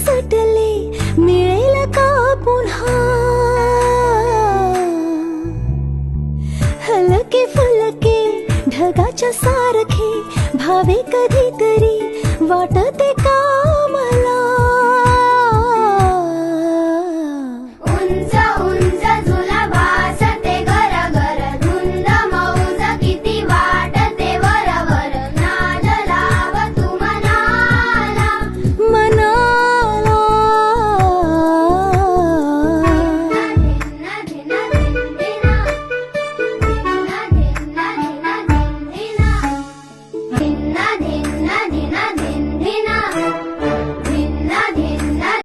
सुटले मिळेल का पुन्हा हलके फुलके ढगाच्या सारखे भावे कधीतरी वाटते का